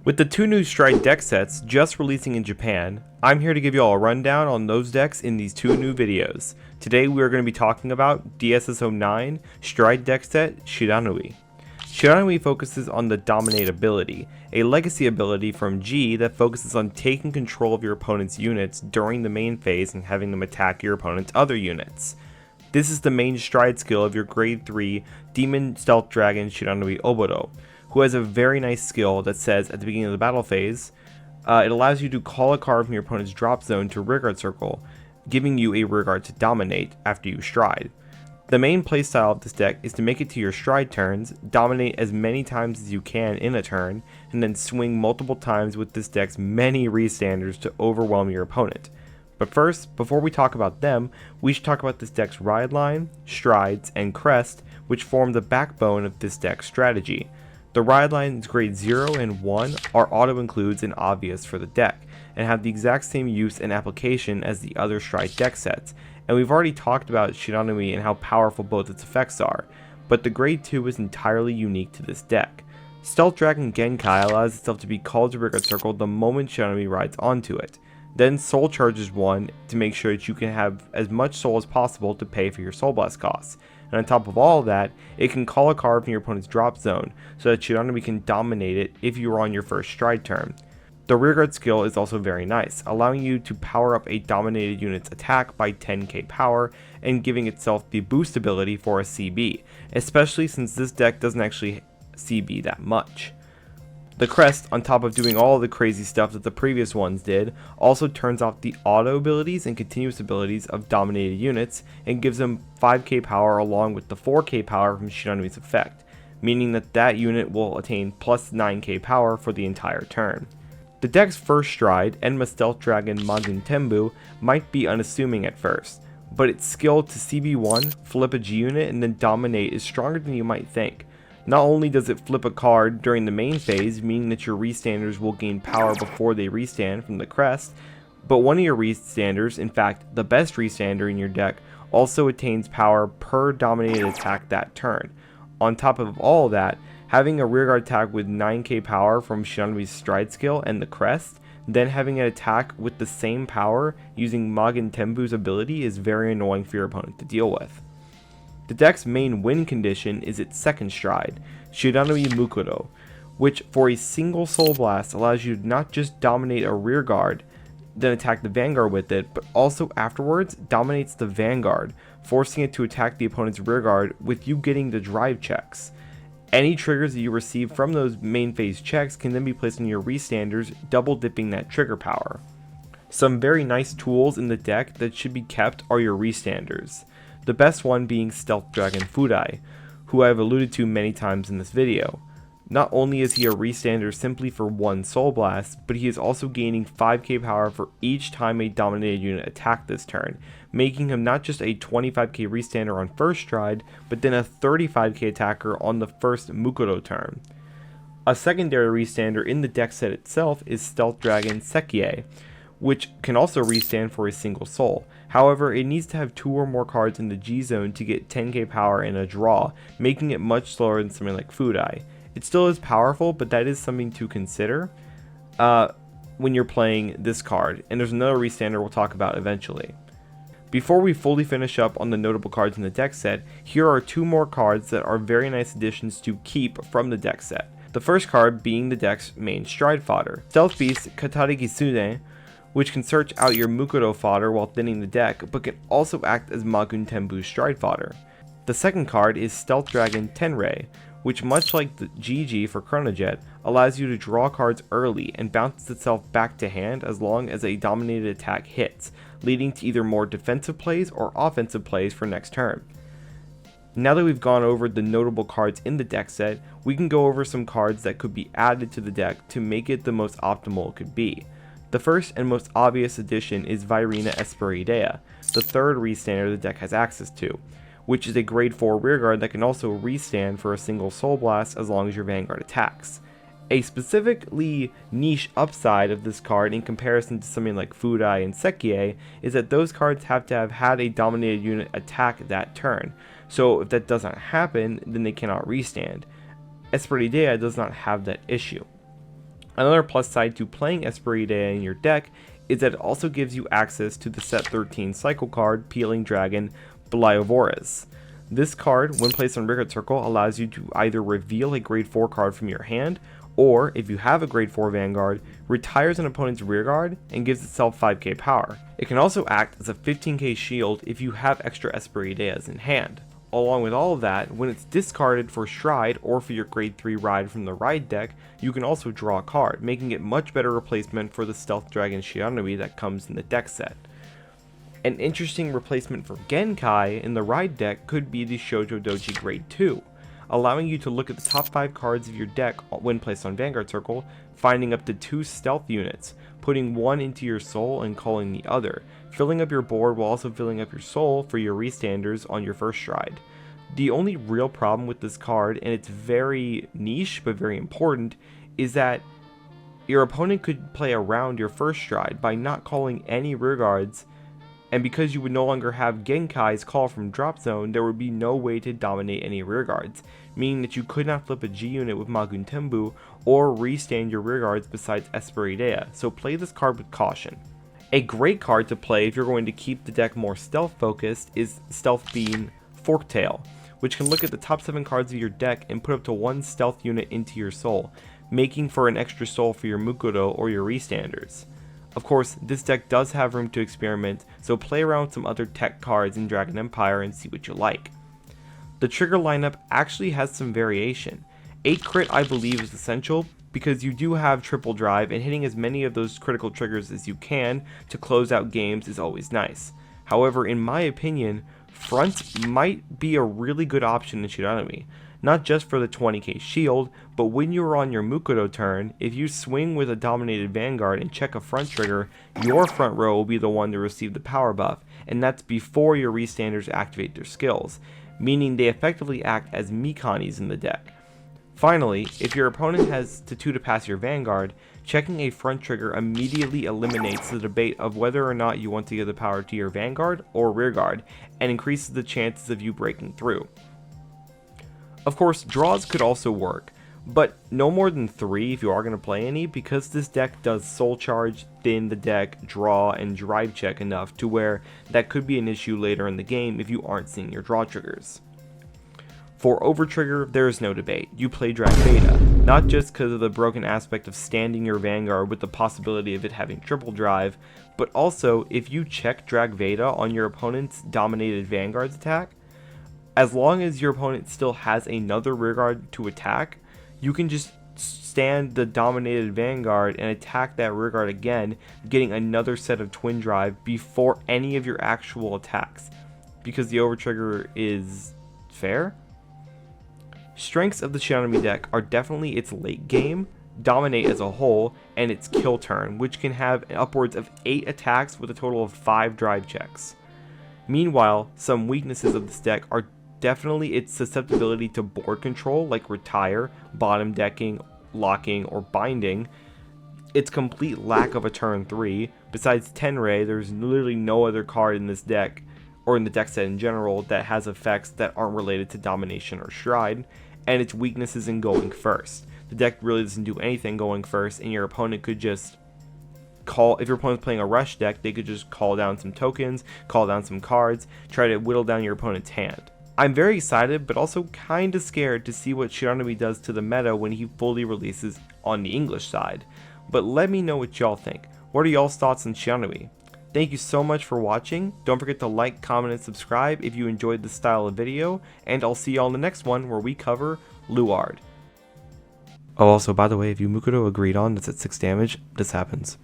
With the two new Stride deck sets just releasing in Japan, I'm here to give you all a rundown on those decks in these two new videos. Today we are going to be talking about DSS09 Stride deck set Shiranui. Shiranui focuses on the Dominate ability, a legacy ability from G that focuses on taking control of your opponent's units during the main phase and having them attack your opponent's other units. This is the main Stride skill of your grade 3 Demon Stealth Dragon Shiranui Oboro, who has a very nice skill that says at the beginning of the battle phase, it allows you to call a card from your opponent's drop zone to rearguard circle, giving you a rearguard to dominate after you stride. The main playstyle of this deck is to make it to your stride turns, dominate as many times as you can in a turn, and then swing multiple times with this deck's many restanders to overwhelm your opponent. But first, before we talk about them, we should talk about this deck's ride line, strides, and crest, which form the backbone of this deck's strategy. The ride lines grade 0 and 1 are auto-includes and obvious for the deck, and have the exact same use and application as the other Stride deck sets, and we've already talked about Shiranui and how powerful both its effects are, but the grade 2 is entirely unique to this deck. Stealth Dragon Genkai allows itself to be called to rearguard circle the moment Shiranui rides onto it. Then Soul charges 1 to make sure that you can have as much soul as possible to pay for your Soul Blast costs. And on top of all of that, it can call a card from your opponent's drop zone, so that Shiranui can dominate it if you are on your first stride turn. The rearguard skill is also very nice, allowing you to power up a dominated unit's attack by 10k power, and giving itself the boost ability for a CB, especially since this deck doesn't actually CB that much. The crest, on top of doing all the crazy stuff that the previous ones did, also turns off the auto abilities and continuous abilities of dominated units and gives them 5k power along with the 4k power from Shiranui's effect, meaning that that unit will attain plus 9k power for the entire turn. The deck's first stride, Enma Stealth Dragon Magun Tenbu, might be unassuming at first, but its skill to CB1, flip a G unit, and then dominate is stronger than you might think. Not only does it flip a card during the main phase, meaning that your restanders will gain power before they restand from the crest, but one of your restanders, in fact the best restander in your deck, also attains power per dominated attack that turn. On top of all that, having a rearguard attack with 9k power from Shiranui's stride skill and the crest, then having an attack with the same power using Magun Tenbu's ability is very annoying for your opponent to deal with. The deck's main win condition is its second stride, Shiranui Mukuro, which for a single Soul Blast allows you to not just dominate a rearguard, then attack the Vanguard with it, but also afterwards dominates the Vanguard, forcing it to attack the opponent's rearguard with you getting the drive checks. Any triggers that you receive from those main phase checks can then be placed on your restanders, double dipping that trigger power. Some very nice tools in the deck that should be kept are your restanders. The best one being Stealth Dragon Fudai, who I have alluded to many times in this video. Not only is he a restander simply for one Soul Blast, but he is also gaining 5k power for each time a dominated unit attacked this turn, making him not just a 25k restander on first stride, but then a 35k attacker on the first Mukuro turn. A secondary restander in the deck set itself is Stealth Dragon Sekie, which can also restand for a single soul. However, it needs to have 2 or more cards in the G zone to get 10k power in a draw, making it much slower than something like Fudai. It still is powerful, but that is something to consider when you're playing this card, and there's another restander we'll talk about eventually. Before we fully finish up on the notable cards in the deck set, here are 2 more cards that are very nice additions to keep from the deck set. The first card being the deck's main stride fodder, Stealth Beast Katari Gisune, which can search out your Mukuro fodder while thinning the deck, but can also act as Magun Tenbu's stride fodder. The second card is Stealth Dragon Tenrei, which much like the GG for Chronojet, allows you to draw cards early and bounces itself back to hand as long as a dominated attack hits, leading to either more defensive plays or offensive plays for next turn. Now that we've gone over the notable cards in the deck set, we can go over some cards that could be added to the deck to make it the most optimal it could be. The first and most obvious addition is Virina Esperidea, the third restander the deck has access to, which is a grade 4 rearguard that can also restand for a single Soul Blast as long as your Vanguard attacks. A specifically niche upside of this card in comparison to something like Fudai and Sekie is that those cards have to have had a dominated unit attack that turn, so if that doesn't happen, then they cannot restand. Esperidea does not have that issue. Another plus side to playing Esperiidea in your deck is that it also gives you access to the set 13 cycle card, Peeling Dragon Bliovoras. This card, when placed on rearguard circle, allows you to either reveal a grade 4 card from your hand, or if you have a grade 4 Vanguard, retires an opponent's rearguard and gives itself 5k power. It can also act as a 15k shield if you have extra Esperiedeas in hand. Along with all of that, when it's discarded for Stride or for your grade 3 ride from the ride deck, you can also draw a card, making it much better replacement for the Stealth Dragon Shiranui that comes in the deck set. An interesting replacement for Genkai in the ride deck could be the Shoujo Doji grade 2, allowing you to look at the top 5 cards of your deck when placed on Vanguard Circle, finding up to 2 stealth units, putting one into your soul and calling the other, filling up your board while also filling up your soul for your restanders on your first stride. The only real problem with this card, and it's very niche but very important, is that your opponent could play around your first stride by not calling any rearguards, and because you would no longer have Genkai's call from drop zone, there would be no way to dominate any rearguards, meaning that you could not flip a G unit with Magun Tembu or restand your rearguards besides Esperiidea, so play this card with caution. A great card to play if you're going to keep the deck more stealth focused is Stealth Beam Forktail, which can look at the top 7 cards of your deck and put up to 1 stealth unit into your soul, making for an extra soul for your Mukuro or your restanders. Of course, this deck does have room to experiment, so play around with some other tech cards in Dragon Empire and see what you like. The trigger lineup actually has some variation. 8 crit I believe is essential, because you do have triple drive, and hitting as many of those critical triggers as you can to close out games is always nice. However, in my opinion, front might be a really good option in Shiranui. Not just for the 20k shield, but when you're on your Mukuro turn, if you swing with a dominated Vanguard and check a front trigger, your front row will be the one to receive the power buff, and that's before your restanders activate their skills, meaning they effectively act as Mikanis in the deck. Finally, if your opponent has to 2 to pass your Vanguard, checking a front trigger immediately eliminates the debate of whether or not you want to give the power to your Vanguard or rearguard, and increases the chances of you breaking through. Of course, draws could also work, but no more than 3 if you are going to play any, because this deck does soul charge, thin the deck, draw, and drive check enough to where that could be an issue later in the game if you aren't seeing your draw triggers. For overtrigger, there is no debate. You play Drag Beta, not just because of the broken aspect of standing your Vanguard with the possibility of it having triple drive, but also if you check Drag Veda on your opponent's dominated Vanguard's attack, as long as your opponent still has another rearguard to attack, you can just stand the dominated Vanguard and attack that rearguard again, getting another set of twin drive before any of your actual attacks, because the overtrigger is fair. Strengths of the Shiranui deck are definitely its late game, dominate as a whole, and its kill turn, which can have upwards of 8 attacks with a total of 5 drive checks. Meanwhile, some weaknesses of this deck are definitely its susceptibility to board control, like retire, bottom decking, locking, or binding, its complete lack of a turn 3. Besides Tenrei, there's literally no other card in this deck, or in the deck set in general, that has effects that aren't related to domination or stride, and its weaknesses in going first. The deck really doesn't do anything going first, and your opponent could just call, if your opponent's playing a rush deck, they could just call down some tokens, call down some cards, try to whittle down your opponent's hand. I'm very excited, but also kinda scared to see what Shiranui does to the meta when he fully releases on the English side. But let me know what y'all think. What are y'all's thoughts on Shiranui? Thank you so much for watching. Don't forget to like, comment, and subscribe if you enjoyed this style of video, and I'll see y'all in the next one where we cover Luard. Oh, also, by the way, if you Mukuro agreed on that's at 6 damage, this happens.